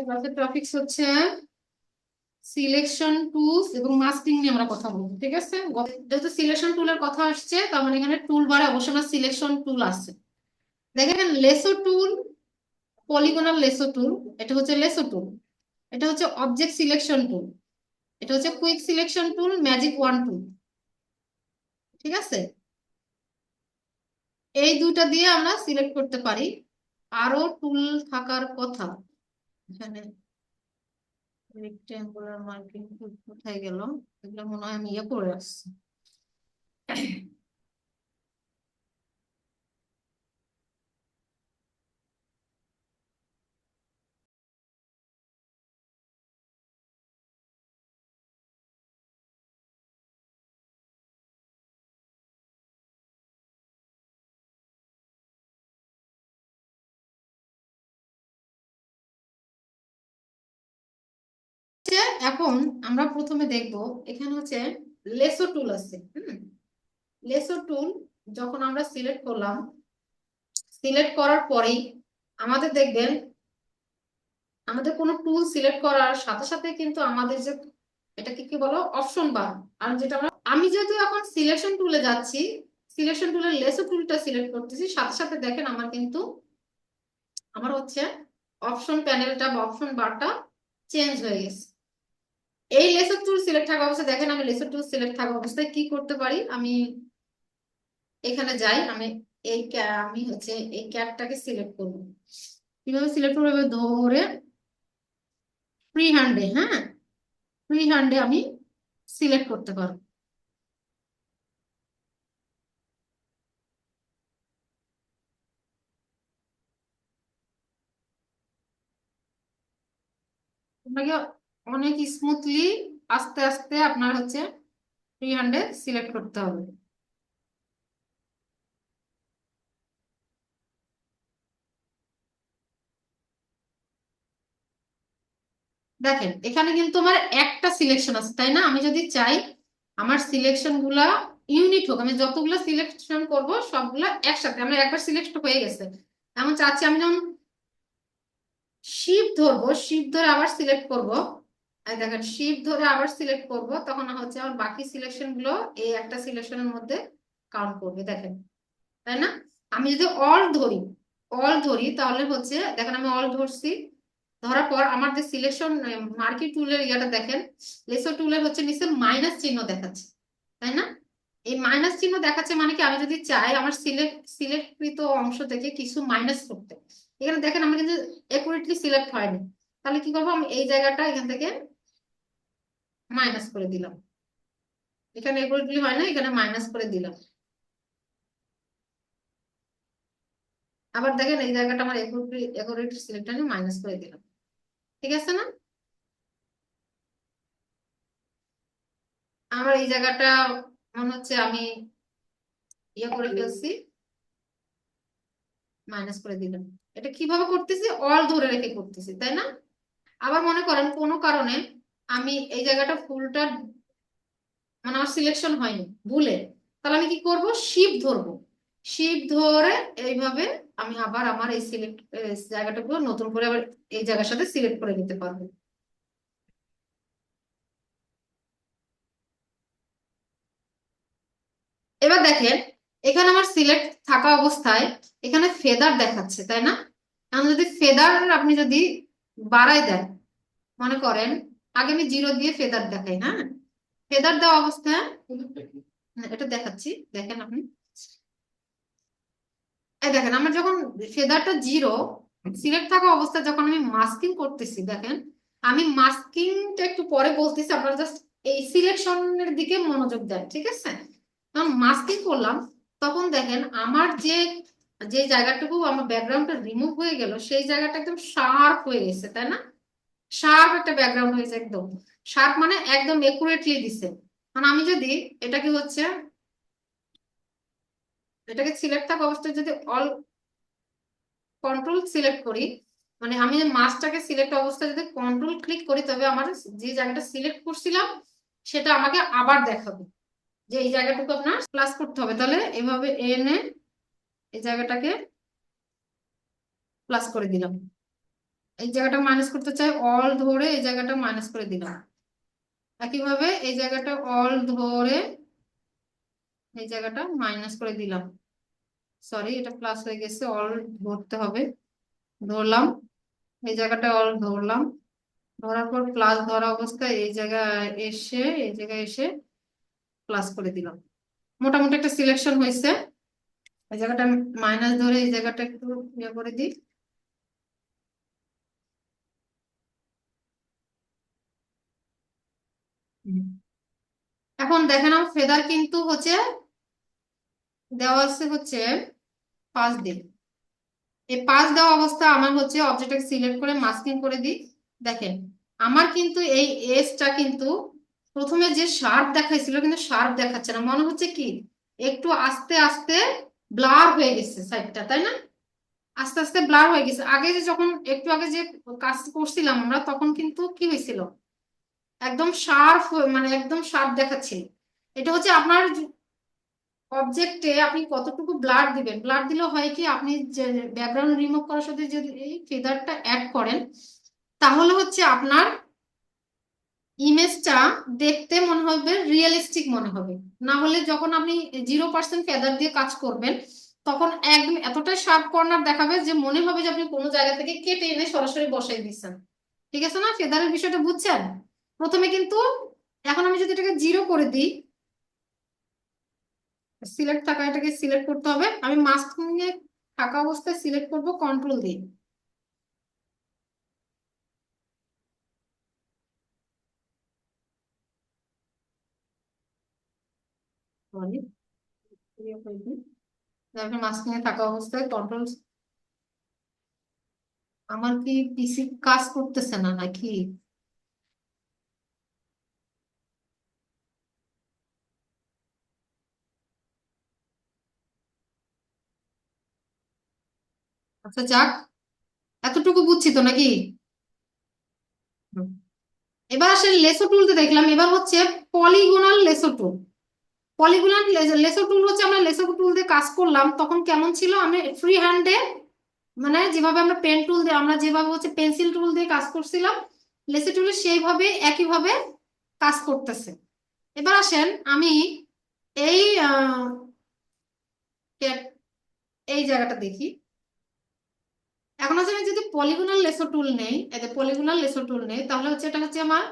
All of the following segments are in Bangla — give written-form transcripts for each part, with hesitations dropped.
ক্লাসের টপিকস হচ্ছে সিলেকশন টুলস এবং মাস্কিং নিয়ে আমরা কথা বলবো, ঠিক আছে। যেহেতু সিলেকশন টুলের কথা আসছে, তার মানে এখানে টুল বারে অবশ্যই সিলেকশন টুল আছে। দেখেন, লেসো টুল, পলিগনাল লেসো টুল, এটা হচ্ছে লেসো টুল। এটা হচ্ছে অবজেক্ট সিলেকশন টুল, এটা হচ্ছে quick selection tool, magic wand tool, ঠিক আছে। এই দুটা দিয়ে আমরা সিলেক্ট করতে পারি। আরো টুল থাকার কথা এখানে। রেক্টেঙ্গুলার মার্কিং টুল কোথায় গেল? এগুলো মনে হয় আমি করে আসছি। এখন আমরা প্রথমে দেখব, এখানে হচ্ছে লেসো টুল আছে। লেসো টুল যখন আমরা সিলেক্ট করলাম, সিলেক্ট করার পরেই আমাদের দেখবেন, আমাদের কোনো টুল সিলেক্ট করার সাথে সাথে কিন্তু আমাদের যে এটাকে কি বলো, অপশন বার। আর যেটা আমি যেহেতু এখন সিলেকশন টুলে যাচ্ছি, সিলেকশন টুলের লেসো টুলটা সিলেক্ট করতেছি, সাথে সাথে দেখেন আমার কিন্তু আমার হচ্ছে অপশন প্যানেলটা বা অপশন বারটা চেঞ্জ হয়ে গেছে। এই লেসন টুল সিলেক্ট থাকা অবস্থায় দেখেন, আমি লেসন টুল সিলেক্ট থাকা অবস্থায় কি করতে পারি, আমি এখানে যাই, আমি আমি হচ্ছে এই ক্যাটটাকে সিলেক্ট করব। কিভাবে সিলেক্ট করবো? ধরে ফ্রি হ্যান্ডে, হ্যাঁ, ফ্রি হ্যান্ডে আমি সিলেক্ট করতে পারবো। আপনাকে অনেক স্মুথলি আস্তে আস্তে আপনার হচ্ছে ফ্রি হ্যান্ডে সিলেক্ট করতে হবে। দেখেন, এখানে কিন্তু আমার একটা সিলেকশন আছে, তাই না? আমি যদি চাই আমার সিলেকশন গুলা ইউনিট হোক, আমি যতগুলো সিলেকশন করব সবগুলা একসাথে, আমার একবার সিলেক্ট হয়ে গেছে। এমন চাচ্ছি আমি যখন শিফট ধরবো, শিফট ধরে আবার সিলেক্ট করব, আর দেখেন শিফট ধরে আবার সিলেক্ট করব, তখন হচ্ছে আমার বাকি সিলেকশন গুলো এই একটা সিলেকশনের মধ্যে কাউন্ট করবে, দেখেন, তাই না? আমি যদি অল ধরি, অল ধরি তাহলে হচ্ছে দেখেন আমি অল ধরছি, ধরার পর আমার যে সিলেকশন মার্কি টুলের ইয়াটা দেখেন, লেসো টুলের হচ্ছে নিচে মাইনাস চিহ্ন দেখাচ্ছে, তাই না? এই মাইনাস চিহ্ন দেখাচ্ছে মানে কি, আমি যদি চাই আমার সিলেক্টকৃত অংশ থেকে কিছু মাইনাস করতে, এখানে দেখেন আমার কিন্তু একুরেটলি সিলেক্ট হয়নি, তাহলে কি করবো, আমি এই জায়গাটা এখান থেকে মাইনাস করে দিলাম। এখানে একুরেটলি হয় না, এখানে মাইনাস করে দিলাম। আবার দেখেন এই জায়গাটা আমার একুরেটলি সিলেক্ট হয়নি, মাইনাস করে দিলাম, ঠিক আছে না? আমার এই জায়গাটা মনে হচ্ছে আমি করে ফেলছি, মাইনাস করে দিলাম। এটা কিভাবে করতেছি? অল ধরে রেখে করতেছি, তাই না? আবার মনে করেন কোনো কারণে আমি এই জায়গাটা ফুলটা মানে আমার সিলেকশন হয়নি ভুলে, তাহলে আমি কি করব? শিপ ধরবো, শিপ ধরে এইভাবে আমি আবার আমার এই সিলেক্ট জায়গাটাগুলো নতুন করে আবার এই জায়গার সাথে সিলেক্ট করে নিতে পারবো। এবার দেখেন, এখানে আমার সিলেক্ট থাকা অবস্থায় এখানে ফেদার দেখাচ্ছে, তাই না? এখন যদি ফেদার আপনি যদি বাড়াই দেন, মনে করেন আগে আমি জিরো দিয়ে ফেদার দেখাই, হ্যাঁ, ফেদার দেওয়া অবস্থায় এটা দেখাচ্ছি, দেখেন আপনি, এই দেখেন আমার যখন ফেদারটা জিরো সিলেক্ট থাকা অবস্থায় যখন আমি মাস্কিং করতেছি, দেখেন আমি মাস্কিংটা একটু পরে বলতেছি, আপনারা জাস্ট এই সিলেকশনের দিকে মনোযোগ দেন, ঠিক আছে? যখন মাস্কিং করলাম তখন দেখেন আমার যে যে জায়গাটুকু আমার ব্যাকগ্রাউন্ডটা রিমুভ হয়ে গেল, সেই জায়গাটা একদম শার্প হয়ে গেছে, তাই না? শার্প একটা ব্যাকগ্রাউন্ড হয়েছে, একদম শার্প মানে একদম একুরেটলি দিছে। মানে আমি যদি এটাকে হচ্ছে এটাকে সিলেক্ট থাকা অবস্থায় যদি অল কন্ট্রোল সিলেক্ট করি, মানে আমি মাসটাকে সিলেক্ট অবস্থায় যদি কন্ট্রোল ক্লিক করি, তবে আমার যে জায়গাটা সিলেক্ট করছিলাম সেটা আমাকে আবার দেখাবে, যে এই জায়গাটুকু আপনার প্লাস করতে হবে, তাহলে এভাবে এনে এই জায়গাটাকে প্লাস করে দিলাম, এই জায়গাটা মাইনাস করতে চাই, অল ধরে এই জায়গাটা মাইনাস করে দিলাম। একইভাবে এই জায়গাটা অল ধরে এই জায়গাটা মাইনাস করে দিলাম। সরি, এটা প্লাস হয়ে গেছে, অল ধরতে হবে, ধরলাম। এই জায়গাটা অল ধরলাম, ধরার পর প্লাস ধরা অবস্থায় এই জায়গায় এসে প্লাস করে দিলাম। মোটামুটি একটা সিলেকশন হয়েছে। এই জায়গাটা মাইনাস ধরে এই জায়গাটা একটু ইয়ে করে দিই। হুম। এখন দেখে নাও ফেদার কিন্তু হচ্ছে দেওয়া আছে হচ্ছে 5 দিন। এই 5 দেওয়া অবস্থা আমার হচ্ছে অবজেক্টটাকে সিলেক্ট করে মাস্কিং করে দিই। দেখেন আমার কিন্তু এই এসটা কিন্তু প্রথমে যে শার্প দেখাইছিল কিন্তু শার্প দেখাচ্ছে না, মনে হচ্ছে কি একটু আস্তে আস্তে ব্লার হয়ে গেছে সাইডটা, তাই না? আস্তে আস্তে ব্লার হয়ে গেছে। আগে যে যখন একটু আগে যে কাজ করছিলাম আমরা তখন কিন্তু কি হয়েছিল, একদম শার্প, মানে একদম শার্প দেখাচ্ছিল। এটা হচ্ছে আপনার অবজেক্টে আপনি কতটুকু ব্লার দিবেন। ব্লার দিলে হয় কি, আপনি যে ব্যাকগ্রাউন্ড রিমুভ করার সাথে যদি এই ফেদারটা অ্যাড করেন তাহলে হচ্ছে আপনার ইমেজটা দেখতে মনে হবে রিয়েলিস্টিক মনে হবে। না হলে যখন আপনি 0% ফেদার দিয়ে কাজ করবেন তখন একদম এতটাই শার্প কর্নার দেখাবে যে মনে হবে যে আপনি কোনো জায়গা থেকে কেটে এনে সরাসরি বসাই দিচ্ছেন। ঠিক আছে না? ফেদারের বিষয়টা বুঝছেন প্রথমে কিন্তু। এখন আমি যদি এটাকে 0 করে দিই, সিলেক্ট থাকা এটাকে সিলেক্ট করতে হবে, আমি মাস্কিং এ থাকা অবস্থায় সিলেক্ট করব কন্ট্রোল দিয়ে। সরি, মাস্কিং এ থাকা অবস্থায় কন্ট্রোল। আমার কি পিসি কাজ করতেছে না নাকি? আচ্ছা যাক, এতটুকু বুঝছি তো নাকি? হুম। এবার আসলে লেসো টুলতে দেখলাম, এবার হচ্ছে পলিগোনাল লেসো টুল। পলিগোনাল লেসো টুল হচ্ছে, আমরা লেসো টুল দিয়ে কাজ করলাম তখন কেমন ছিল, আমি ফ্রি হ্যান্ডে মানে যেভাবে আমরা পেন টুল দিয়ে, আমরা যেভাবে হচ্ছে পেন্সিল টুল দিয়ে কাজ করছিলাম লেসো টুলে সেইভাবে একইভাবে কাজ করতেছে। এবার আসেন আমি এই এই জায়গাটা দেখি। এখন হচ্ছে আমি যদি পলিগোনাল লেসো টুল নেই, এই যে পলিগোনাল লেসো টুল নেই, তাহলে হচ্ছে এটা হচ্ছে আমার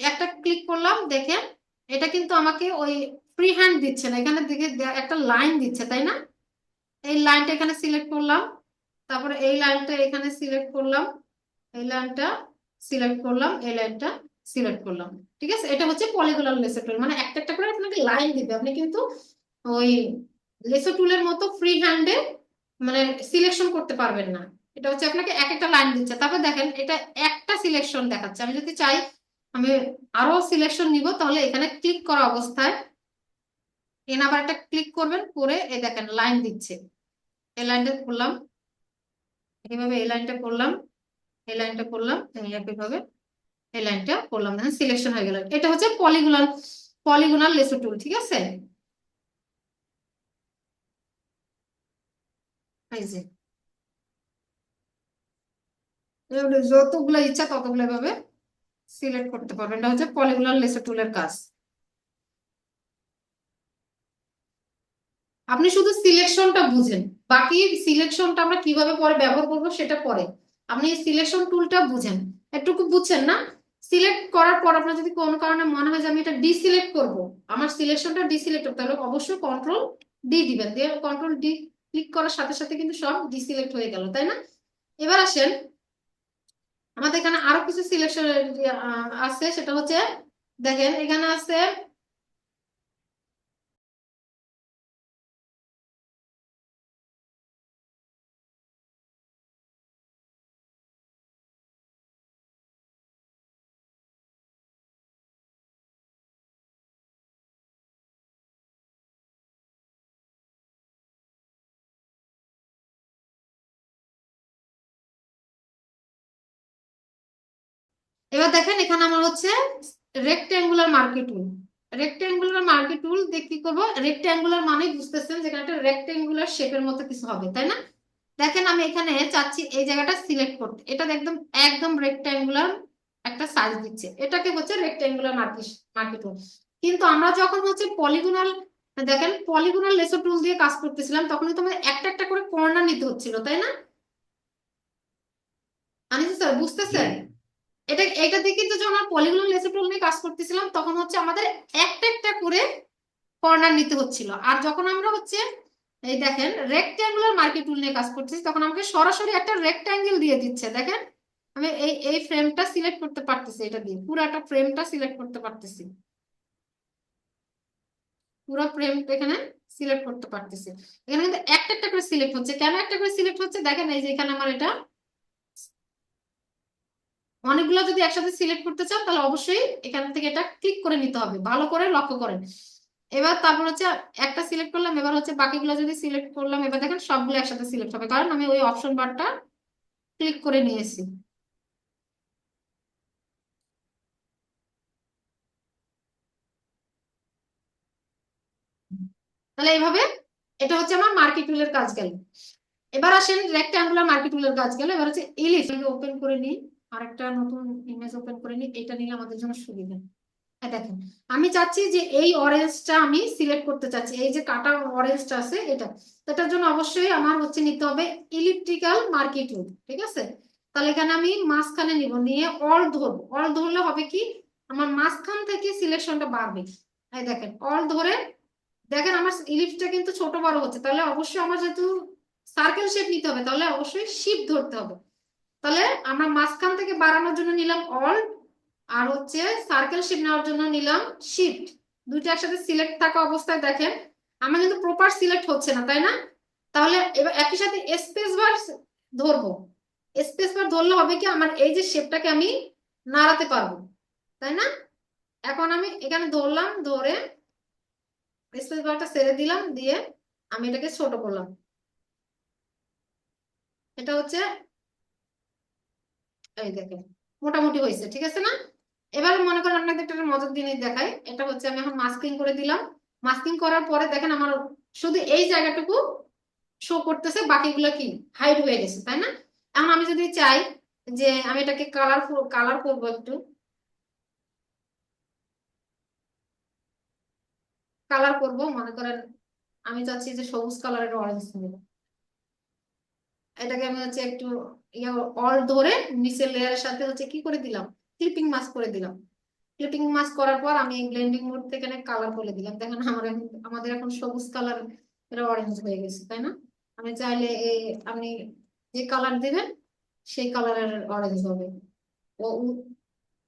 একটা ক্লিক করলাম, দেখেন এটা কিন্তু আমাকে ওই ফ্রি হ্যান্ড দিচ্ছে না, এখানে দিকে একটা লাইন দিচ্ছে, তাই না? এই লাইনটা এখানে সিলেক্ট করলাম, তারপরে এই লাইনটা এখানে সিলেক্ট করলাম, এই লাইনটা সিলেক্ট করলাম, এই লাইনটা সিলেক্ট করলাম। ঠিক আছে, এটা হচ্ছে পলিগোনাল লেসো টুল, মানে একটা একটা করে আপনাকে লাইন দিবে, আপনি কিন্তু ওই লেসো টুলের মতো ফ্রি হ্যান্ডে মানে সিলেকশন করতে পারবেন না। এটা হচ্ছে আপনাকে এক একটা লাইন দিচ্ছে, তারপর দেখেন এটা একটা সিলেকশন দেখাচ্ছে। আমি যদি চাই আমি আরো সিলেকশন নিব, তাহলে এখানে ক্লিক করা অবস্থায় এখানে আবার একটা ক্লিক করবেন, করে এই দেখেন লাইন দিচ্ছে। এই লাইনটা করলাম, এইভাবে এই লাইনটা করলাম, এই লাইনটা করলাম, একইভাবে এই লাইনটা করলাম, দেখেন সিলেকশন হয়ে গেল। এটা হচ্ছে পলিগোনাল পলিগোনাল লেসো টুল। ঠিক আছে, এই যে এভাবে যতগুলো ইচ্ছা ততগুলো ভাবে সিলেক্ট করতে পারবেন। এটা হচ্ছে পলিগোনাল লেসো টুলের কাজ। আপনি শুধু সিলেকশনটা বুঝেন, বাকি সিলেকশনটা আমরা কিভাবে পরে ব্যবহার করব সেটা পরে। আপনি এই সিলেকশন টুলটা বুঝেন, এটুকু বুঝছেন না? সিলেক্ট করার পর আপনার যদি কোনো কারণে মনে হয় যে আমি এটা ডিসিলেক্ট করব, আমার সিলেকশনটা ডিসিলেক্ট করতে, তাহলে অবশ্যই কন্ট্রোল ডি দিবেন, দিয়ে কন্ট্রোল ডি ক্লিক করার সাথে সাথে কিন্তু সব ডিসিলেক্ট হয়ে গেল, তাই না? এবার আসেন আমাদের এখানে আরো কিছু সিলেকশন আছে, সেটা হচ্ছে দেখেন এখানে আছে। এবার দেখেন এখানে আমার হচ্ছে রেক্টেঙ্গুলার মার্কি টুল। রেক্টেঙ্গুলার মার্কি টুল দিয়ে কি করবো, রেক্টেঙ্গুলার মানে বুঝতেছেন যেখানে একটা রেক্টেঙ্গুলার শেপের মতো কিছু হবে, তাই না? দেখেন আমি এখানে চাচ্ছি এই জায়গাটা সিলেক্ট করতে, এটা একদম একদম রেক্ট্যাঙ্গুলার একটা সাইজ দিচ্ছে, এটাকে হচ্ছে রেক্ট্যাঙ্গুলার মার্কি টুল। কিন্তু আমরা যখন হচ্ছে পলিগোনাল, দেখেন পলিগোনাল লেসো টুল দিয়ে কাজ করতেছিলাম তখন কিন্তু আমাদের একটা একটা করে কর্নার নিতে হচ্ছিল, তাই না? আনিস স্যার বুঝতেছেন? এটা এটা দিয়ে কিন্তু যখন আমরা পলিগোনাল লেসো টুল নিয়ে কাজ করতেছিলাম তখন হচ্ছে আমাদের একটা একটা করে কর্নার নিতে হচ্ছিল। আর যখন আমরা হচ্ছে এই দেখেন রেক্ট্যাঙ্গুলার মার্কি টুল নিয়ে কাজ করতেছি তখন আমাকে সরাসরি একটা রেক্ট্যাঙ্গেল দিয়ে দিচ্ছে। দেখেন আমি এই এই ফ্রেমটা সিলেক্ট করতে পারতেছি, এটা দিয়ে পুরাটা ফ্রেমটা সিলেক্ট করতে পারতেছি, পুরো ফ্রেম এখানে সিলেক্ট করতে পারতেছি। এখানে কিন্তু একটা একটা করে সিলেক্ট হচ্ছে, কেন একটা করে সিলেক্ট হচ্ছে দেখেন এই যে এখানে আমার এটা অনেকগুলো যদি একসাথে সিলেক্ট করতে চান তাহলে অবশ্যই এখান থেকে এটা ক্লিক করে নিতে হবে, ভালো করে লক্ষ্য করেন। এবার তারপর হচ্ছে একটা সিলেক্ট করলাম, এবার হচ্ছে বাকিগুলো যদি সিলেক্ট করলাম, এবার দেখেন সবগুলো একসাথে সিলেক্ট হবে কারণ আমি ওই অপশন বারটা ক্লিক করে নিয়েছি। তাহলে এইভাবে এটা হচ্ছে আমার মার্কি টুলের কাজ গেল। এবার আসেন রেক্ট্যাঙ্গুলার মার্কি টুলের কাজ গেল, এবার হচ্ছে ইলিশ ওপেন করে নিই, আরেকটা নতুন ইমেজ ওপেন করে নিই, এটা নিলে আমাদের জন্য সুবিধা। দেখেন আমি চাচ্ছি যে এই অরেঞ্জটা আমি সিলেক্ট করতে চাচ্ছি, এই যে কাটা অরেঞ্জটা আছে এটা, তো এটার জন্য অবশ্যই আমার হচ্ছে নিতে হবে ইলিপ্টিক্যাল মার্কি টুল, ঠিক আছে? তাহলে এখানে আমি মাঝখানে নিব, নিয়ে অল ধরবো, অল ধরলে হবে কি আমার মাঝখান থেকে সিলেকশনটা বাড়বে। এই দেখেন অল ধরে দেখেন আমার ইলিপসটা কিন্তু ছোট বড় হচ্ছে, তাহলে অবশ্যই আমার যেহেতু সার্কেল শেপ নিতে হবে তাহলে অবশ্যই শিফট ধরতে হবে। তাহলে আমরা মাঝখান থেকে বাড়ানোর জন্য নিলাম অল, আর হচ্ছে সার্কেল শেপ নেওয়ার জন্য নিলাম শিফট। দুইটা একসাথে সিলেক্ট থাকা অবস্থায় দেখেন আমার কিন্তু প্রপার সিলেক্ট হচ্ছে না, তাই না? তাহলে এবার একই সাথে স্পেস বার ধরবো, স্পেস বার ধরলে হবে কি আমার এই যে শেপটাকে আমি নাড়াতে পারবো, তাই না? এখন আমি এখানে ধরলাম, ধরে স্পেস বারটা ছেড়ে দিলাম, দিয়ে আমি এটাকে ছোট করলাম। এটা হচ্ছে এই দেখেন মোটামুটি হয়েছে, ঠিক আছে না? এবার মনে করেন আপনাদের একটা মজার জিনিস দেখাই, এটা হচ্ছে আমি এখন মাস্কিং করে দিলাম। মাস্কিং করার পরে দেখেন আমার শুধু এই জায়গাটুকু শো করতেছে, বাকিগুলো কি হাইড হয়ে গেছে, তাই না? এখন আমি যদি চাই যে আমি এটাকে কালারফুল কালার করবো একটু, কালার করব মনে করেন আমি চাচ্ছি যে সবুজ কালারের অরেঞ্জ নেব, এটাকে আমি হচ্ছে একটু ইয়ে অল ধরে নিচের লেয়ারের সাথে হচ্ছে কি করে দিলাম, ক্লিপিং মাস্ক করে দিলাম। ক্লিপিং মাস্ক করার পর আমি ব্লেন্ডিং মোড থেকে এখানে কালার করে দিলাম, দেখেন আমাদের এখন সবুজ কালার এটা অরেঞ্জ হয়ে গেছে, তাই না? আমি চাইলে এই আপনি যে কালার দিবেন সেই কালারের অরেঞ্জ হবে। ও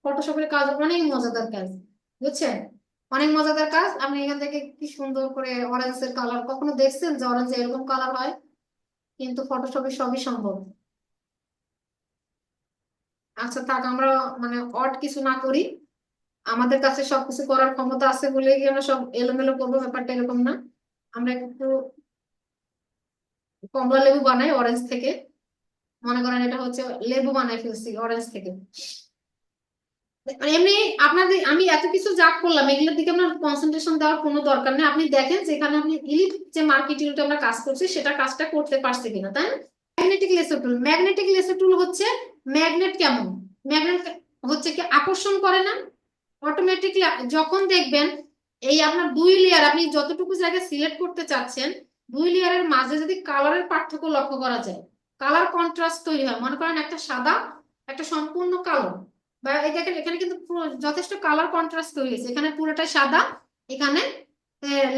ফটোশপের কাজ অনেক মজাদার কাজ, বুঝছেন? অনেক মজাদার কাজ। আপনি এখান থেকে কি সুন্দর করে অরেঞ্জের কালার কখনো দেখছেন যে অরেঞ্জ এরকম কালার হয়? কিন্তু ফটোশপে সবই সম্ভব। আচ্ছা থাক, আমরা মানে অড কিছু না করি, আমাদের কাছে সবকিছু করার ক্ষমতা আছে বলেই কি আমরা সব এলোমেলো করবো, ব্যাপারটা এরকম না। আমরা একটু কমলা লেবু বানাই অরেঞ্জ থেকে, মনে করেন এটা হচ্ছে লেবু বানাই ফেলছি অরেঞ্জ থেকে। এমনি আপনাদের আমি এত কিছু যা করলাম এগুলোর দিকে আপনার কনসেন্ট্রেশন দেওয়ার কোনো দরকার নেই, আপনি দেখেন যেখানে আপনি ইলিপ যে মার্কেটিংটা আমরা কাজ করছি সেটা কাজটা করতে পারছে কিনা, তাই না? ম্যাগনেটিক লেসো টুল, ম্যাগনেটিক লেসো টুল হচ্ছে ম্যাগনেট কেমন, ম্যাগনেট হচ্ছে কি আকর্ষণ করে না অটোমেটিকলি। যখন দেখবেন এই আপনার দুই লেয়ার আপনি যতটুকু জায়গা সিলেক্ট করতে চাচ্ছেন দুই লেয়ারের মাঝে যদি কালারের পার্থক্য লক্ষ্য করা যায়, কালার কন্ট্রাস্ট তৈরি হয়, মনে করেন একটা সাদা একটা সম্পূর্ণ কালো, বা এই দেখেন এখানে কিন্তু যথেষ্ট কালার কন্ট্রাস্ট তৈরি হয়েছে, এখানে পুরোটা সাদা, এখানে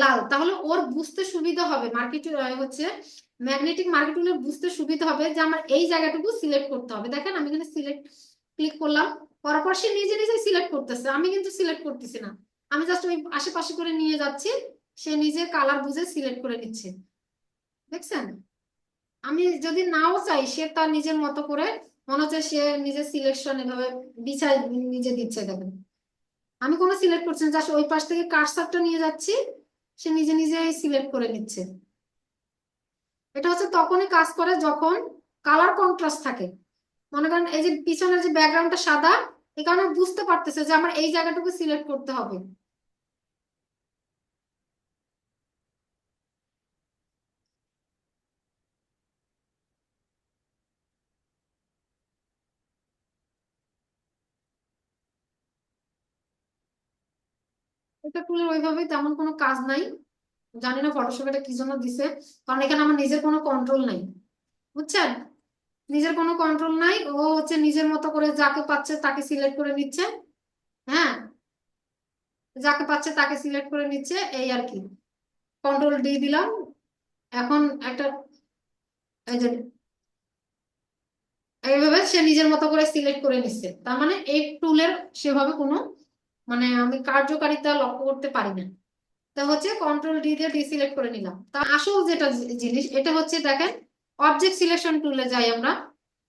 লাল, তাহলে ওর বুঝতে সুবিধা হবে মার্কেট হচ্ছে ম্যাগনেটিক মার্কেটুলের বুঝতে সুবিধা হবে যে আমার এই জায়গাটুকু সিলেক্ট করতে হবে। দেখেন আমি এখানে সিলেক্ট ক্লিক করলাম, করার পর সে নিজে নিজে সিলেক্ট করতেছে, আমি কিন্তু সিলেক্ট করতেছি না, আমি জাস্ট ওই আশেপাশে করে নিয়ে যাচ্ছি, সে নিজে কালার বুঝে সিলেক্ট করে নিচ্ছে। দেখছেন? আমি যদি নাও চাই সে তার নিজের মতো করে মনে হচ্ছে সে নিজের সিলেকশন এভাবে বিছায় নিজে দিচ্ছে, দেখেন আমি কোনো সিলেক্ট করছি না, জাস্ট ওই পাশ থেকে কার্সারটা নিয়ে যাচ্ছি, সে নিজে নিজে সিলেক্ট করে নিচ্ছে। এটা হচ্ছে তখনই কাজ করে যখন কালার কন্ট্রাস্ট থাকে, মনে করেন এই যে পিছনের যে ব্যাকগ্রাউন্ডটা সাদা, এই কারণে বুঝতে পারতেছে যে আমার এই জায়গাটুকু সিলেক্ট করতে হবে। এটা টুলের ওইভাবে তেমন কোনো কাজ নাই, জানি না ফটোশপ এটা কি জন্য দিছে, কারণ এখানে আমার নিজের কোনো কন্ট্রোল নাই, বুঝছেন? নিজের কোনো কন্ট্রোল নাই, ও হচ্ছে নিজের মতো করে যাকে পাচ্ছে তাকে সিলেক্ট করে নিচ্ছে। হ্যাঁ, যাকে পাচ্ছে তাকে সিলেক্ট করে নিচ্ছে, এই আর কি। কন্ট্রোল ডি দিলাম, এখন একটা, এই যে এইভাবে সে নিজের মতো করে সিলেক্ট করে নিচ্ছে, তার মানে এই টুলের সেভাবে কোনো মানে আমি কার্যকারিতা লক্ষ্য করতে পারি না। তা হচ্ছে কন্ট্রোল ডি দিয়ে ডিসিলেক্ট করে নিলাম। তা আসল যেটা জিনিস এটা হচ্ছে দেখেন, অবজেক্ট সিলেকশন টুলে যাই আমরা।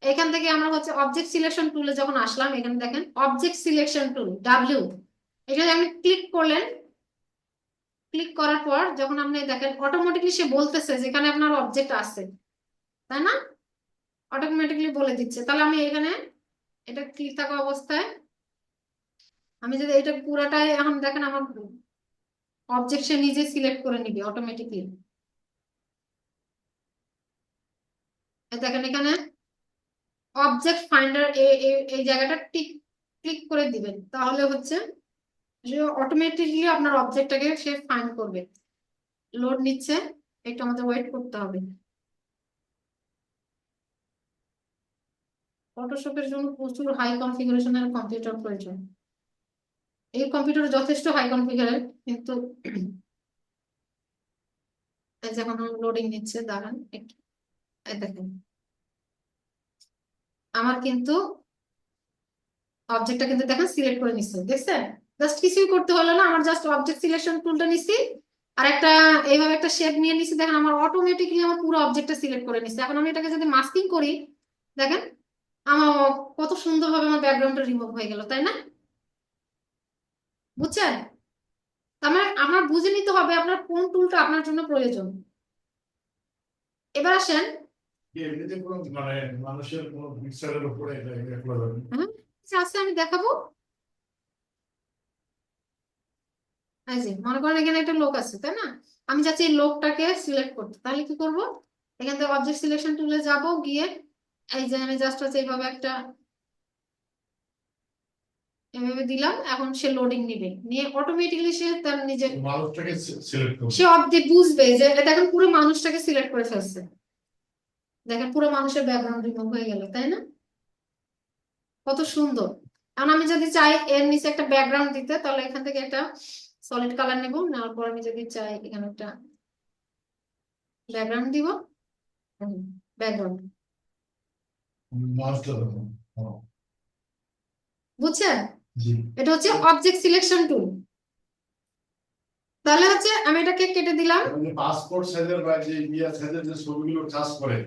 এখান থেকে আমরা হচ্ছে অবজেক্ট সিলেকশন টুলে যখন আসলাম, এখানে দেখেন অবজেক্ট সিলেকশন টুল ডাব্লিউ, এখানে আপনি ক্লিক করলেন। ক্লিক করার পর যখন আপনি দেখেন অটোমেটিকলি সে বলতেছে যেখানে আপনার অবজেক্ট আছে, তাই না? অটোমেটিকলি বলে দিচ্ছে। তাহলে আমি এখানে এটা ক্লিক থাকা অবস্থায় আমি যদি এটা পুরাটাই এখন দেখেন আমার অবজেক্ট সে নিজে সিলেক্ট করে নিবে অটোমেটিকলি। দেখেন এখানে অবজেক্ট ফাইন্ডার এই জায়গাটা টিক ক্লিক করে দিবেন, তাহলে হচ্ছে যে অটোমেটিকলি আপনার অবজেক্টটাকে সে ফাইন্ড করবে। লোড নিচ্ছে, একটু আমাদের ওয়েট করতে হবে। ফটোশপের জন্য প্রচুর হাই কনফিগারেশনের কম্পিউটার প্রয়োজন। এই কম্পিউটার যথেষ্ট হাই কনফিগারের, কিন্তু এই যখন লোডিং নিচ্ছে দাঁড়ান একটু, এই দেখেন আমার কিন্তু অবজেক্টটা কিন্তু দেখেন সিলেক্ট করে নিচ্ছে, দেখছেন? জাস্ট কিছুই করতে হলো না, আমার জাস্ট অবজেক্ট সিলেকশন টুলটা নিচ্ছি আর একটা এইভাবে একটা শেপ নিয়ে নিচ্ছি, দেখেন আমার অটোমেটিকলি আমার পুরো অবজেক্টটা সিলেক্ট করে নিচ্ছে। এখন আমি এটাকে যদি মাস্কিং করি, দেখেন আমার কত সুন্দরভাবে আমার ব্যাকগ্রাউন্ডটা রিমুভ হয়ে গেল, তাই না? বুঝছেন? আমার আমার বুঝে নিতে হবে আপনার কোন টুলটা আপনার জন্য প্রয়োজন। এবার আসেন, এমনিতে কোনো মানে মানুষের কোনো পিকচারের উপরে এটা করা যাবে না? হ্যাঁ, আচ্ছা, আচ্ছা, আমি দেখাবো। এই যে মনে করেন এখানে একটা লোক আছে, তাই না? আমি চাচ্ছি এই লোকটাকে সিলেক্ট করতে, তাহলে কি করব? এখান থেকে অবজেক্ট সিলেকশন টুলে যাব, গিয়ে এই যে আমি জাস্ট হচ্ছে এইভাবে একটা এভাবে দিলাম, এখন সে লোডিং নিবে, নিয়ে অটোমেটিকলি সে তার নিজের মানুষটাকে সিলেক্ট করবে। সে অব্দি বুঝবে যে দেখেন পুরো মানুষটাকে সিলেক্ট করে ফেলছে। দেখেন পুরো মানুষের ব্যাকগ্রাউন্ড রিমুভ হয়ে গেল, তাই না? কত সুন্দর। এখন আমি যদি চাই এর নিচে একটা ব্যাকগ্রাউন্ড দিতে, তাহলে এখান থেকে একটা সলিড কালার নেব, নেওয়ার পর আমি যদি চাই এখানে একটা ব্যাকগ্রাউন্ড দিব, ব্যাকগ্রাউন্ড, মাউসটা দেখো। হ্যাঁ, বুঝছেন? জি। এটা হচ্ছে অবজেক্ট সিলেকশন টুল। তাহলে হচ্ছে আমি এটাকে কেটে দিলাম। পাসপোর্ট সাইজের বা যে ইয়া সাইজের যে ছবিগুলো কাজ করে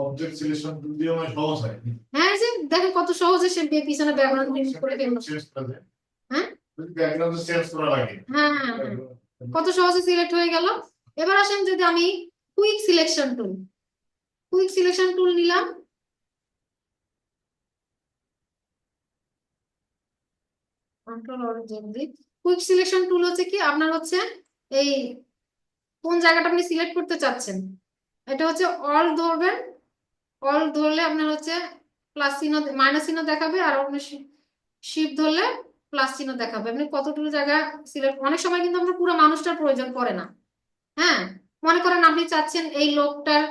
অবজেক্ট সিলেকশন টুল দিয়ে মানে সহজ হয়। হ্যাঁ, এই যে দেখেন কত সহজে সে পিছনে ব্যাকগ্রাউন্ড রিমুভ করে ফেললো। চেঞ্জ করে দেয়। হ্যাঁ, যদি ব্যাকগ্রাউন্ড চেঞ্জ করা লাগে। হ্যাঁ, হ্যাঁ, হ্যাঁ, কত সহজে সিলেক্ট হয়ে গেল। এবার আসেন যদি আমি quick selection tool, quick selection টুল নিলাম, কন্ট্রোল অর জেড দিই। কুইক সিলেকশন টুল হচ্ছে কি আপনার হচ্ছে এই কোন জায়গাটা আপনি সিলেক্ট করতে চাচ্ছেন, এটা হচ্ছে অল ধরবেন। অল ধরলে আপনার হচ্ছে প্লাস চিহ্ন মাইনাস চিহ্ন দেখাবে, আর আপনি শিফট ধরলে প্লাস চিহ্ন দেখাবে। আপনি কতটুকু জায়গা সিলেক্ট, অনেক সময় কিন্তু আমরা পুরো মানুষটার প্রয়োজন পড়ে না। হ্যাঁ, মনে করেন আপনি চাচ্ছেন এই লোকটার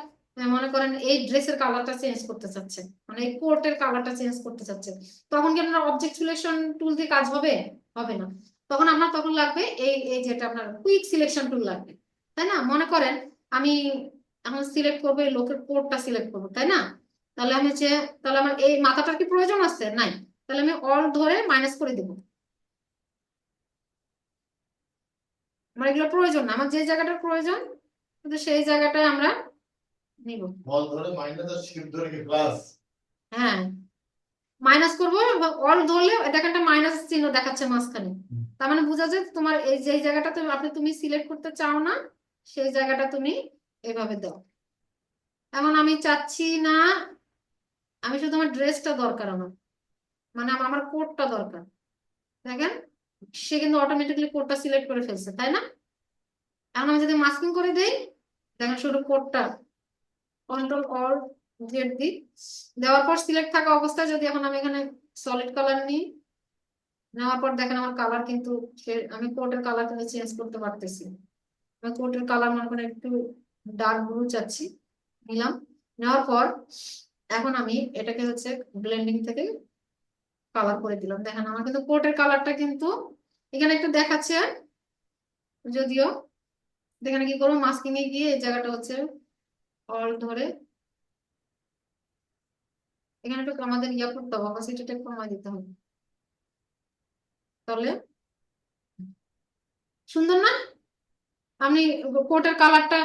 মনে করেন এই ড্রেসের কালারটা চেঞ্জ করতে চাচ্ছেন, মানে এই কোটের কালারটা চেঞ্জ করতে চাচ্ছেন, তখন কি আপনার অবজেক্ট সিলেকশন টুল দিয়ে কাজ হবে? হবে না। তখন আপনার তখন লাগবে এই এই যেটা আপনার কুইক সিলেকশন টুল লাগবে, তাই না? মনে করেন আমি এখন সিলেক্ট করবো এই লোকের কোটটা সিলেক্ট করবো, তাই না? তাহলে আমি যে তাহলে আমার এই মাথাটার কি প্রয়োজন আছে? নাই। তাহলে আমি অল ধরে মাইনাস করে দেবো, আমার এগুলো প্রয়োজন না। আমার যে জায়গাটার প্রয়োজন কিন্তু সেই জায়গাটায় আমরা নিব। বল ধরে মাইনাস আর শিফট ধরে কি প্লাস? হ্যাঁ, মাইনাস করবো, অল ধরলে দেখেন একটা মাইনাস চিহ্ন দেখাচ্ছে মাঝখানে, তার মানে বোঝা যায় তোমার এই যে জায়গাটা তুমি সিলেক্ট করতে চাও না, সেই জায়গাটা তুমি এভাবে দাও। এখন আমি চাচ্ছি না, আমি শুধু আমার ড্রেসটা দরকার, আমার মানে আমার কোটটা দরকার। দেখেন সে কিন্তু অটোমেটিকলি কোটটা সিলেক্ট করে ফেলছে, তাই না? এখন আমি যদি মাস্কিং করে দেই, দেখেন শুধু কোটটা কন্ট্রোল অল জেড দিই, দেওয়ার পর সিলেক্ট থাকা অবস্থায় যদি এখন আমি এখানে সলিড কালার নিই, নেওয়ার পর দেখেন আমার কালার কিন্তু আমি কোটের কালার কিন্তু চেঞ্জ করতে পারতেছি। আমি কোটের কালার মনে করেন একটু ডার্ক ব্লু চাচ্ছি, নিলাম। নেওয়ার পর এখন আমি এটাকে হচ্ছে ব্লেন্ডিং থেকে কালার করে দিলাম। দেখেন আমার কিন্তু কোটের কালারটা কিন্তু এখানে একটু দেখাচ্ছে, যদিও দেখেন কি করবো, মাস্কিং এ গিয়ে এই জায়গাটা হচ্ছে অল ধরে এখানে একটু আমাদের ইয়া করতে হবে, অপাসিটিটা একটু কমাই দিতে হবে, তাহলে সুন্দর না? আপনি কোটের কালারটা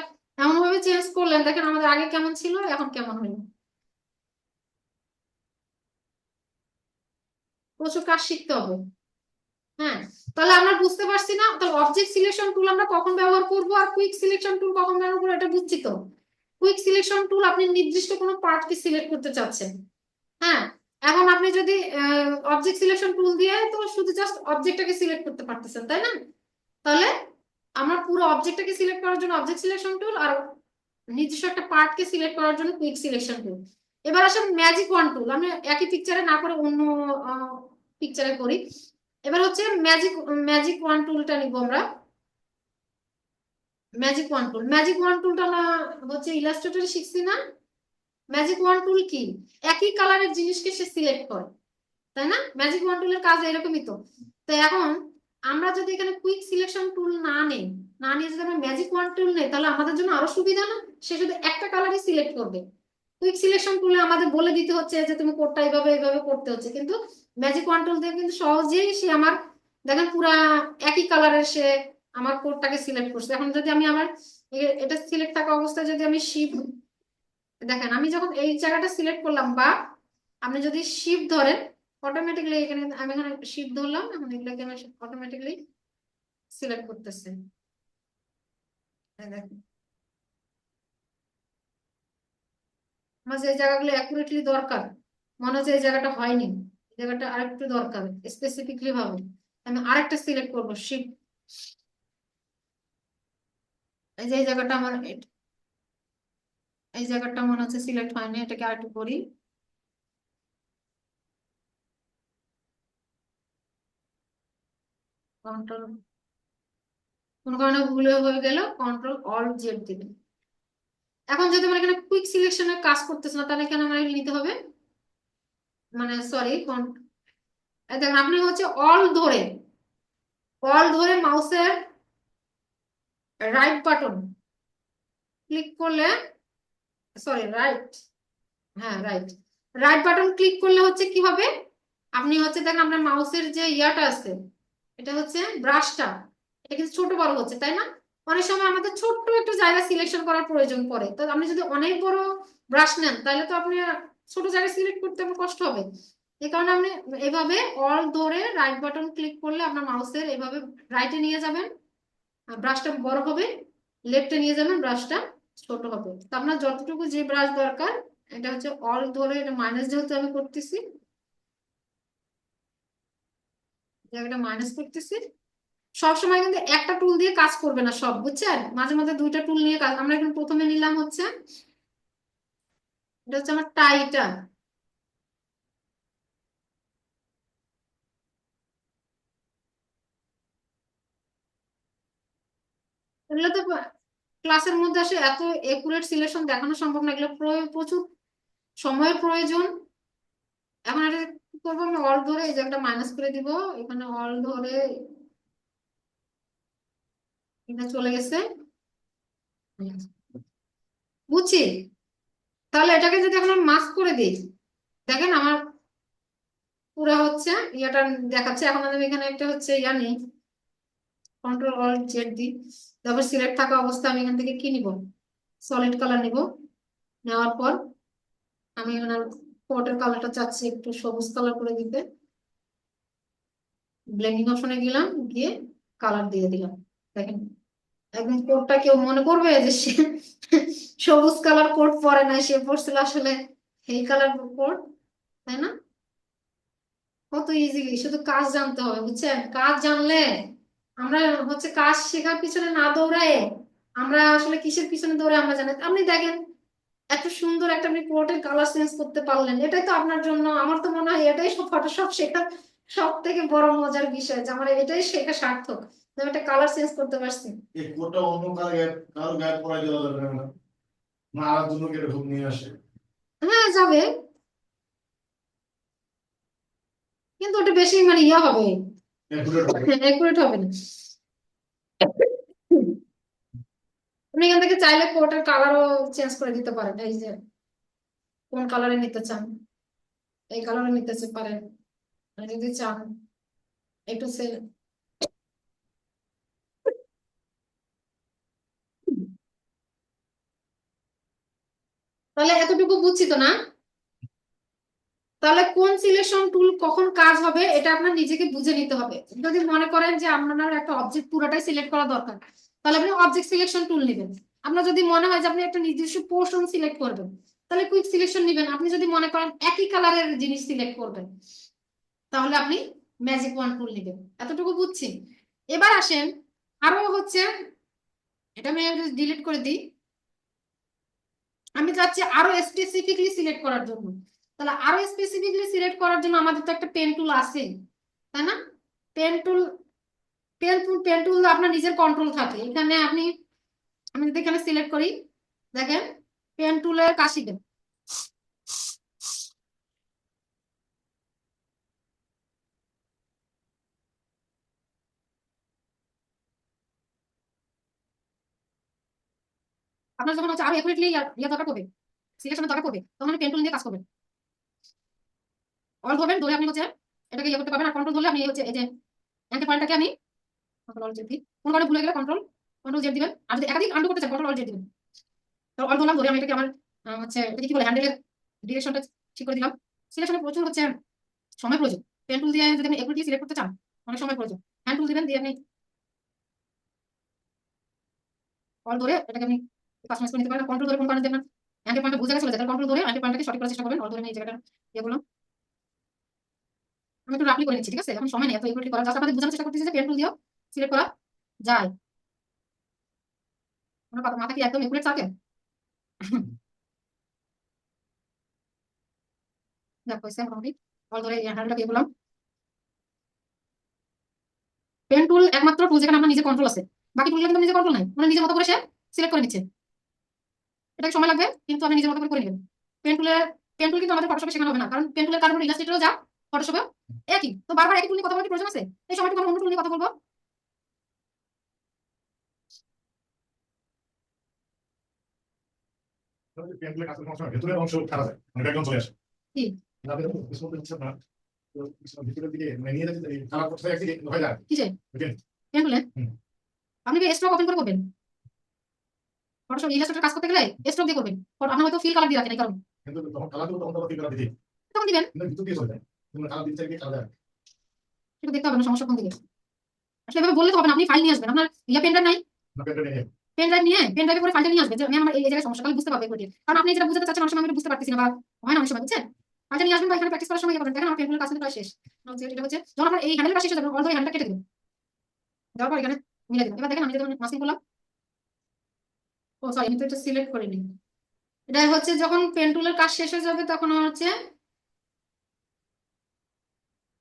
এমন ভাবে চেঞ্জ করলেন, দেখেন আমাদের আগে কেমন ছিল এখন কেমন হলো। প্রচুর কাজ শিখতে হবে। হ্যাঁ, তাহলে আমরা বুঝতে পারছি না, তাহলে অবজেক্ট সিলেকশন টুল আমরা কখন ব্যবহার করব আর কুইক সিলেকশন টুল কখন ব্যবহার করবো, এটা বুঝছি তো। কুইক সিলেকশন টুল আপনি নির্দিষ্ট কোনো পার্টকে সিলেক্ট করতে চাচ্ছেন। হ্যাঁ, এখন আপনি যদি অবজেক্ট সিলেকশন টুল দিয়ে তো শুধু জাস্ট অবজেক্টটাকে সিলেক্ট করতে পারতেছেন, তাই না? তাহলে আমরা পুরো অবজেক্টটাকে সিলেক্ট করার জন্য অবজেক্ট সিলেকশন টুল, আর নির্দিষ্ট একটা পার্টকে সিলেক্ট করার জন্য কুইক সিলেকশন টুল। এবার আসেন ম্যাজিক ওয়ান টুল, আমি একই পিকচারে না করে অন্য পিকচারে করি। এবার হচ্ছে ম্যাজিক ম্যাজিক ওয়ান টুলটা নিব আমরা। ম্যাজিক ওয়ান টুলটা না হচ্ছে ইলাস্ট্রেটরে শিখছি না? ম্যাজিক ওয়ান টুল কি, একই কালারের জিনিসকে সে সিলেক্ট করে, তাই না? ম্যাজিক ওয়ান টুলের কাজ এরকমই তো। তো এখন আমরা যদি এখানে কুইক সিলেকশন টুল না নিয়ে যদি আমরা ম্যাজিক ওয়ান টুল নেই, তাহলে আমাদের জন্য আরো সুবিধা না? সে শুধু একটা কালারই সিলেক্ট করবে। কুইক সিলেকশন টুলে আমাদের বলে দিতে হচ্ছে যে তুমি কোডটা এইভাবে এইভাবে করতে হচ্ছে, কিন্তু ম্যাজিক ওয়ান টুল দিয়ে কিন্তু সহজেই সে আমার, দেখেন পুরা একই কালারের সে আমার কোডটাকে সিলেক্ট করছে। এখন যদি আমি আমার এটা সিলেক্ট থাকা অবস্থায় যদি আমি শিফট, দেখেন আমি যখন এই জায়গাটা সিলেক্ট করলাম, বা আপনি যদি শিফট ধরেন অটোমেটিকলি এখানে, আমি এখানে শিফট ধরলাম, এখন এগুলোকে আমি অটোমেটিকলি সিলেক্ট করতেছে। দেখেন আমার যে জায়গাগুলো অ্যাকুরেটলি দরকার, মনে হচ্ছে এই জায়গাটা হয়নি, এই জায়গাটা আরেকটু দরকার স্পেসিফিকলি ভাবে, আমি আরেকটা সিলেক্ট করবো শিফট। এই যে এই জায়গাটা আমার এই জায়গাটা মনে হচ্ছে সিলেক্ট হয়নি, এটাকে আরেকটু করি। কন্ট্রোল, কোন কারণে ভুল হয়ে গেল, কন্ট্রোল অল্ট জেড দিবেন। এখন যদি আমার এখানে কুইক সিলেকশনের কাজ করতেছে না, তাহলে কেন আমার নিতে হবে, মানে সরি, দেখেন আপনি হচ্ছে অল ধরে মাউসের রাইট বাটন ক্লিক করলে, সরি রাইট, হ্যাঁ রাইট, রাইট বাটন ক্লিক করলে হচ্ছে কি হবে, আপনি হচ্ছে দেখেন আপনার মাউসের যে ইয়াটা আছে, এটা হচ্ছে ব্রাশটা, এটা কিন্তু ছোট বড় হচ্ছে, তাই না? অনেক সময় আমাদের ছোট্ট একটু জায়গা সিলেকশন করার প্রয়োজন পড়ে, তো আপনি যদি অনেক বড় ব্রাশ নেন তাহলে তো আপনি ছোট জায়গা সিলেক্ট করতে আপনার কষ্ট হবে। এই কারণে আপনি এভাবে অল ধরে রাইট বাটন ক্লিক করলে আপনার মাউসের এভাবে রাইটে নিয়ে যাবেন, ব্রাশটা বড় হবে, লেফটে নিয়ে যাবেন, ব্রাশটা ছোট হবে। তো আপনার যতটুকু যে ব্রাশ দরকার, এটা হচ্ছে অল ধরে, এটা মাইনাস যেহেতু আমি করতেছি, জায়গাটা মাইনাস করতেছি। সবসময় কিন্তু একটা টুল দিয়ে কাজ করবে না সব, বুঝছেন? মাঝে মাঝে দুইটা টুল নিয়ে কাজ, আমরা এখন প্রথমে নিলাম হচ্ছে, এটা হচ্ছে আমার টাইটা। এগুলো তো ক্লাসের মধ্যে আসে এত একুরেট সিলেকশন দেখানো সম্ভব না, এগুলো প্রচুর সময়ের প্রয়োজন। এখন এটা কি করবো, আমি অল ধরে এই জায়গাটা মাইনাস করে দিব, এখানে অল ধরে এটা চলে গেছে, বুঝছি। তাহলে এটাকে যদি এখন মাস্ক করে দিই, দেখেন আমার পুরো হচ্ছে ইয়াটা দেখাচ্ছে। এখন আমি এখানে একটা হচ্ছে ইয়া নেই, কন্ট্রোল অল্ট জেড দিই, তারপর সিলেক্ট থাকা অবস্থা আমি এখান থেকে কি নিব, সলিড কালার নিব। নেওয়ার পর আমি এখানে পটের কালারটা চাচ্ছি একটু সবুজ কালার করে দিতে, ব্লেন্ডিং অপশনে গেলাম, গিয়ে কালার দিয়ে দিলাম। দেখেন একদম কোটটা কেউ মনে করবে যে সে সবুজ কালার কোট পরে না, সে পরছিল আসলে এই কালার কোট, তাই না? কত ইজিলি, শুধু কাজ জানতে হবে, বুঝছেন? কাজ জানলে আমরা হচ্ছে কাজ শেখার পিছনে না দৌড়ায়, আমরা আসলে কিসের পিছনে দৌড়ে আমরা জানি। আপনি দেখেন এত সুন্দর একটা আপনি কোটের কালার চেঞ্জ করতে পারলেন, এটাই তো আপনার জন্য, আমার তো মনে হয় এটাই সব ফটোশপ শেখার সব থেকে বড় মজার বিষয় যে আমার এটাই শেখা সার্থক, আমি একটা কালার চেঞ্জ করতে পারছি। এই কোডটা অন্য কারো গায়ে পড়াই দেওয়া যাবে না, না আর জন্য এরকম নিয়ে আসে। হ্যাঁ যাবে, কিন্তু ওটা বেশি মানে ইয়া হবে, অ্যাকুরেট হবে না। আপনি এখান থেকে চাইলে কোটের কালারও চেঞ্জ করে দিতে পারেন, এই যে কোন কালারে নিতে চান এই কালারে নিতে পারেন, আর যদি চান একটু তাহলে এতটুকু বুঝছি তো না? তাহলে কোন সিলেকশন টুল কখন কাজ হবে এটা আপনার নিজেকে বুঝে নিতে হবে। যদি মনে করেন যে আপনার একটা অবজেক্ট পুরোটাই সিলেক্ট করা দরকার, তাহলে আপনি অবজেক্ট সিলেকশন টুল নেবেন। আপনার যদি মনে হয় যে আপনি একটা নির্দিষ্ট পোর্শন সিলেক্ট করবেন, তাহলে কুইক সিলেকশন নেবেন। আপনি যদি মনে করেন একই কালারের জিনিস সিলেক্ট করবেন, তাহলে আপনি ম্যাজিক ওয়ান টুল নেবেন। এতটুকু বুঝছি। এবার আসেন, আরো হচ্ছে, এটা আমি ডিলিট করে দিই। আমি চাচ্ছি আরো স্পেসিফিকলি সিলেক্ট করার জন্য, তাহলে আরো স্পেসিফিকলি সিলেক্ট করার জন্য আমাদের তো একটা পেন টুল আছে, তাই না? পেন টুল, পেন টুল আপনার নিজের কন্ট্রোল থাকে এখানে। আমি যদি এখানে সিলেক্ট করি, দেখেন পেন টুলের কাশি দেন। আপনার যখন হচ্ছে আরো একুরেটলি ইয়া দরকার করবে, সিলেকশনের দরকার করবে, তখন আপনি পেন টুল নিয়ে কাজ করবেন। অল ধরবেন, ধরে আপনি হচ্ছে এটাকে ইয়ে করতে পারবেন। আর কন্ট্রোল ধরলে আপনি হচ্ছে এই যে অ্যান্টি পয়েন্টটাকে আমি কন্ট্রোল অল জেড দিই। কোন কারণে ভুলে গেলে কন্ট্রোল কন্ট্রোল জেড দিবেন। আর যদি একাধিক আন্ডু করতে চান কন্ট্রোল অল জেড দিবেন। তো অল ধরলাম, ধরে আমি এটাকে আমার হচ্ছে এটাকে কি বলে হ্যান্ডেলের ডিরেকশনটা ঠিক করে দিলাম। সিলেকশনে প্রচুর হচ্ছে সময় প্রয়োজন। পেন টুল দিয়ে যদি আপনি একুরেটলি সিলেক্ট করতে চান অনেক সময় প্রয়োজন। হ্যান্ড টুল দিবেন, দিয়ে আপনি অল ধরে এটাকে আপনি কাস্টমাইজ করে নিতে পারেন। কন্ট্রোল ধরে কোন কারণে দেবেন, অ্যান্টি পয়েন্টটা বুঝে গেছে চলে যায়, তাহলে কন্ট্রোল ধরে অ্যান্টি পয়েন্টটাকে সঠিক করার চেষ্টা করবেন। অল ধরে আমি এই জায়গাটা ইয়ে করলাম, আমি একটু রাফলি করে নিচ্ছি, ঠিক আছে? এখন সময় নেই এত একুরেটলি করা, জাস্ট আপনাদের বোঝানোর চেষ্টা করতেছি যে পেন টুল দিয়েও সিলেক্ট করা যায়। আমার মাথা কি একদম একুরেট থাকে? দেখ হয়েছে মোটামুটি। অল ধরে হ্যান্ডেলটা দিয়ে করলাম। পেন টুল একমাত্র টুল যেখানে আপনার নিজের কন্ট্রোল আছে, বাকি টুলগুলো কিন্তু নিজের কন্ট্রোল নাই, মানে নিজের মতো করে সে সিলেক্ট করে নিচ্ছে। এটা সময় লাগবে, কিন্তু আপনি নিজের মতো করে নেবেন। পেন টুলের পেন টুল কিন্তু আমাদের ফটোশপে শেখানো হবে না, কারণ পেন টুলের কারণ ইলাস্ট্রেটরও যা ফটোশপেও একই। তো বারবার একই টুল নিয়ে কথা বলার কি প্রয়োজন আছে? এই সময়টুকু আমরা অন্য টুল নিয়ে কথা বলবো। পেন্টুলের কাজ করার সময় ভেতরের অংশ খারাপ যায়, মানে ব্যাকগ্রাউন্ড চলে আসে। কি না আপনি যখন স্মোক দিচ্ছেন না, তো ভিতরের দিকে মানে নিয়ে যাচ্ছে, এই কালার করতে একদিকে হয়ে যায়। কিসে বুঝলেন? পেন টুলে? আপনি স্ট্রোক ওপেন করে করবেন। ফটোশপ ইলাস্ট্রেটর কাজ করতে গেলে স্ট্রোক দিয়ে করবেন। আপনি হয়তো ফিল কালার দিয়ে রাখেন এই কারণে, কিন্তু তখন কালার দেবো, তখন তো আবার কালার দিতে তখন দিবেন। কিন্তু ভিতর দিয়ে চলে যায়। কিন্তু কালার দিতে গিয়ে কালার সেটা দেখতে হবে না সমস্যা কোন দিকে। আসলে এভাবে বললে তো হবে না, আপনি ফাইল নিয়ে আসবেন। আপনার ইয়া পেন ড্রাইভ নাই? না পেন্টুলে নিয়ে পেন ড্রাইভ নিয়ে পেন ড্রাইভে করে ফাইলটা নিয়ে আসবেন যে আমি আমার এই জায়গায় সমস্যা, তাহলে বুঝতে পারবে এগুলো দিয়ে। কারণ আপনি যেটা বুঝতে চাচ্ছেন অনেক সময় আমি বুঝতে পারতেছি না, বা হয় না অনেক সময়, বুঝছেন? ফাইলটা নিয়ে আসবেন বা এখানে প্র্যাকটিস করার সময় করবেন। দেখেন আমার পেনগুলোর কাজ কিন্তু প্রায় শেষ। এটা হচ্ছে যখন আপনার এই হ্যান্ডেলের কাজ শেষ হয়ে যাবে, অল ধরে হ্যান্ডটা কেটে দেবেন, দেওয়ার পর এখানে মিলে দেবেন। এবার দেখেন আমি যখন মাস্কিং করলাম, ও সরি আমি তো এটা সিলেক্ট করিনি। এটা হচ্ছে যখন পেন টুলের কাজ শেষ হয়ে যাবে তখন হচ্ছে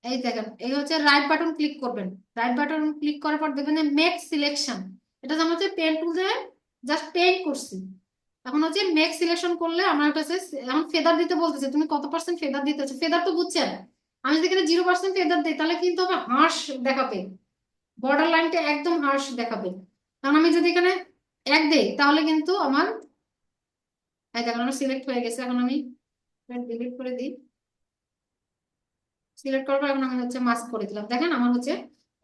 এই দেখেন এই হচ্ছে রাইট বাটন ক্লিক করবেন। রাইট বাটন ক্লিক করার পর দেখবেন মেক সিলেকশন। এটা যেমন হচ্ছে পেন টুল দিয়ে জাস্ট পেইন্ট করছি, এখন হচ্ছে মেক সিলেকশন করলে আমার কাছে এখন ফেদার দিতে বলতেছে, তুমি কত পার্সেন্ট ফেদার দিতেছো। ফেদার তো বুঝছেন, আমি যদি এখানে 0% ফেদার দিই তাহলে কিন্তু আমার হার্শ দেখাবে, বর্ডার লাইনটা একদম হার্শ দেখাবে। কারণ আমি যদি এখানে 1 দেই তাহলে কিন্তু আমার এই দেখেন আমার সিলেক্ট হয়ে গেছে। এখন আমি ডিলিট করে দিই। সিলেক্ট করার পর এখন আমি হচ্ছে মাস্ক করে দিলাম। দেখেন আমার হচ্ছে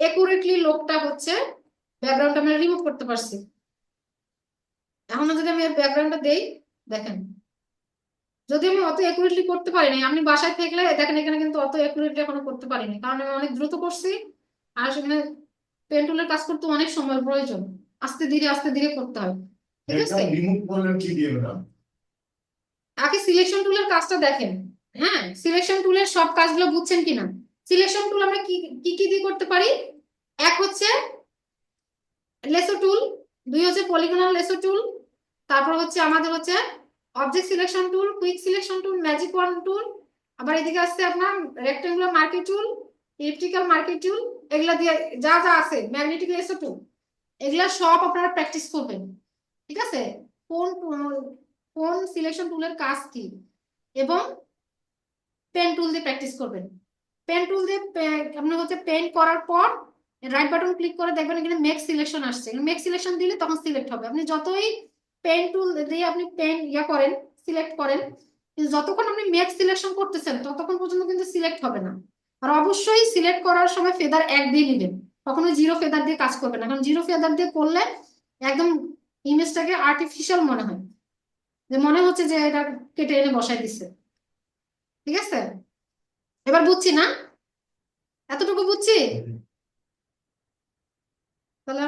একুরেটলি লোকটা হচ্ছে ব্যাকগ্রাউন্ডটা আমি রিমুভ করতে পারছি। এখন যদি আমি ব্যাকগ্রাউন্ডটা দেই, দেখেন যদি আমি অত একুরেটলি করতে পারিনি, আপনি বাসায় থাকলে দেখেন এখানে কিন্তু অত একুরেটলি এখনো করতে পারিনি, কারণ আমি অনেক দ্রুত করছি। আর সেখানে পেন টুলের কাজ করতে অনেক সময় প্রয়োজন, আস্তে ধীরে করতে হয়, ঠিক আছে? রিমুভ করলেন কি দিয়ে ম্যাডাম? আগে সিলেকশন টুলের কাজটা দেখেন। হ্যাঁ, সিলেকশন টুলের সব কাজগুলো বুঝছেন কিনা? সিলেকশন টুল আমরা কি কি কি দিয়ে করতে পারি? এক হচ্ছে লেসো টুল, 2 হচ্ছে পলিগনাল লেসো টুল, তারপর হচ্ছে আমাদের হচ্ছে object selection tool, quick selection tool, magic wand tool, আবার এদিকে আসছে আপনার rectangular marquee tool, electrical marking tool, এগুলা দিয়ে যা যা আছে, ম্যাগনেটিক লেসার টুল, এগুলা সব আপনারা প্র্যাকটিস করবেন, ঠিক আছে? কোন কোন সিলেকশন টুলের কাজ কি, এবং পেন টুল দিয়ে প্র্যাকটিস করবেন। পেন টুল দিয়ে আপনি হচ্ছে পেন করার পর রাইট বাটন ক্লিক করে দেখবেন এখানে মেক সিলেকশন আসছে, মেক সিলেকশন দিলে তখন সিলেক্ট হবে। আপনি যতই পেন টুল দিয়ে আপনি পেন করেন, সিলেক্ট করেন, কিন্তু যতক্ষণ আপনি মেক সিলেকশন করতেছেন ততক্ষণ পর্যন্ত কিন্তু সিলেক্ট হবে না। আর অবশ্যই সিলেক্ট করার সময় ফেদার 1 দিয়ে নেবেন, কখনো 0 ফেদার দিয়ে কাজ করবেন না, কারণ 0 ফেদার দিয়ে করলে একদম ইমেজটাকে আর্টিফিশিয়াল মনে হয়, যে মনে হচ্ছে যে এটা কেটে এনে বসাই দিচ্ছে। ঠিক আছে, এবার বুঝছি না, এতটুকু বুঝছি। তাহলে